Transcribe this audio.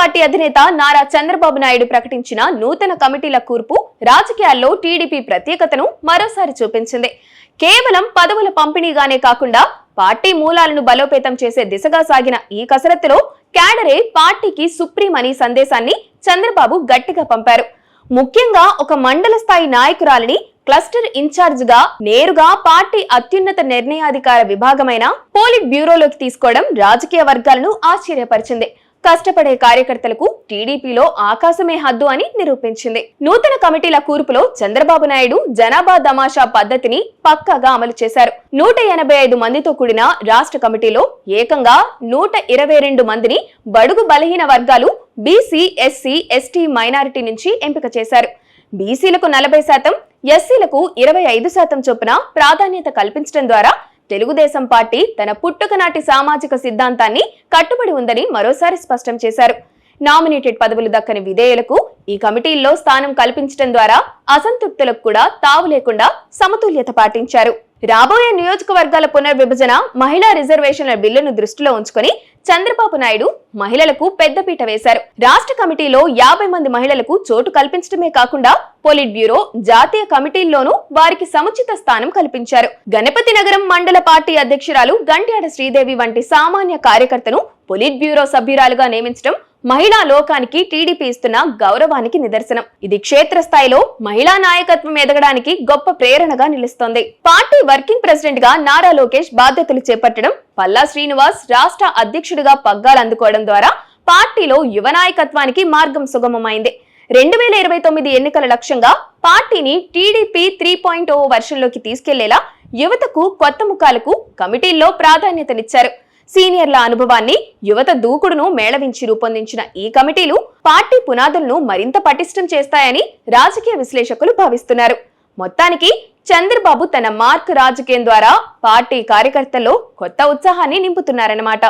Party అధినేత నారా చంద్రబాబు నాయుడు ప్రకటించిన నూతన కమిటీల కూర్పు రాజకీయాల్లో టీడీపీ ప్రత్యేకతను మరోసారి చూపించింది. కేవలం పదవుల పంపిణీగానే కాకుండా పార్టీ మూలాలను బలోపేతం చేసే దిశగా సాగిన ఈ కసరత్తులో క్యాడరే పార్టీకి సుప్రీం అని సందేశాన్ని చంద్రబాబు గట్టిగా పంపారు. ముఖ్యంగా ఒక మండల స్థాయి నాయకురాలిని క్లస్టర్ ఇన్ఛార్జ్ గా నేరుగా పార్టీ అత్యున్నత నిర్ణయాధికార విభాగమైన పోలిట్ బ్యూరోలోకి తీసుకోవడం రాజకీయ వర్గాలను ఆశ్చర్యపరిచింది. కష్టపడే కార్యకర్తలకు టీడీపీలో ఆకాశమే హద్దు అని నిరూపించింది. నూతన కమిటీల కూర్పులో చంద్రబాబు నాయుడు జనాభా దమాషా పద్ధతిని పక్కాగా అమలు చేశారు. 185 మందితో కూడిన రాష్ట్ర కమిటీలో ఏకంగా 122 మందిని బడుగు బలహీన వర్గాలు బీసీ, ఎస్సీ, ఎస్టీ, మైనారిటీ నుంచి ఎంపిక చేశారు. బీసీలకు 40%, ఎస్సీలకు 25% చొప్పున ప్రాధాన్యత కల్పించడం ద్వారా తెలుగుదేశం పార్టీ తన పుట్టుక నాటి సామాజిక సిద్ధాంతాన్ని కట్టుబడి ఉందని మరోసారి స్పష్టం చేశారు. నామినేటెడ్ పదవులు దక్కని విధేయులకు ఈ కమిటీల్లో స్థానం కల్పించడం ద్వారా అసంతృప్తులకు కూడా తావు లేకుండా సమతుల్యత పాటించారు. రాబోయే నియోజకవర్గాల పునర్విభజన, మహిళా రిజర్వేషన్ల బిల్లును దృష్టిలో ఉంచుకొని చంద్రబాబు నాయుడు మహిళలకు పెద్దపీట వేశారు. రాష్ట్ర కమిటీలో 50 మంది మహిళలకు చోటు కల్పించడమే కాకుండా పోలిట్ బ్యూరో, జాతీయ కమిటీల్లోనూ వారికి సముచిత స్థానం కల్పించారు. గణపతి నగరం మండల పార్టీ అధ్యక్షురాలు గంట్యాడ శ్రీదేవి వంటి సామాన్య కార్యకర్తను పోలిట్ బ్యూరో సభ్యురాలుగా నియమించడం మహిళా లోకానికి టీడీపీ ఇస్తున్న గౌరవానికి నిదర్శనం. ఇది క్షేత్రస్థాయిలో మహిళా నాయకత్వం ఎదగడానికి గొప్ప ప్రేరణగా నిలుస్తోంది. పార్టీ వర్కింగ్ ప్రెసిడెంట్ గా నారా లోకేష్ బాధ్యతలు చేపట్టడం, పల్లా శ్రీనివాస్ రాష్ట్ర అధ్యక్షుడిగా పగ్గాలు అందుకోవడం ద్వారా పార్టీలో యువ నాయకత్వానికి మార్గం సుగమమైంది. 2029 ఎన్నికల లక్ష్యంగా పార్టీని టీడీపీ 3.0 వర్షన్లోకి తీసుకెళ్లేలా యువతకు, కొత్త ముఖాలకు కమిటీల్లో ప్రాధాన్యతనిచ్చారు. సీనియర్ల అనుభవాన్ని, యువత దూకుడును మేళవించి రూపొందించిన ఈ కమిటీలు పార్టీ పునాదులను మరింత పటిష్టం చేస్తాయని రాజకీయ విశ్లేషకులు భావిస్తున్నారు. మొత్తానికి చంద్రబాబు తన మార్క్ రాజకీయం ద్వారా పార్టీ కార్యకర్తల్లో కొత్త ఉత్సాహాన్ని నింపుతున్నారన్నమాట.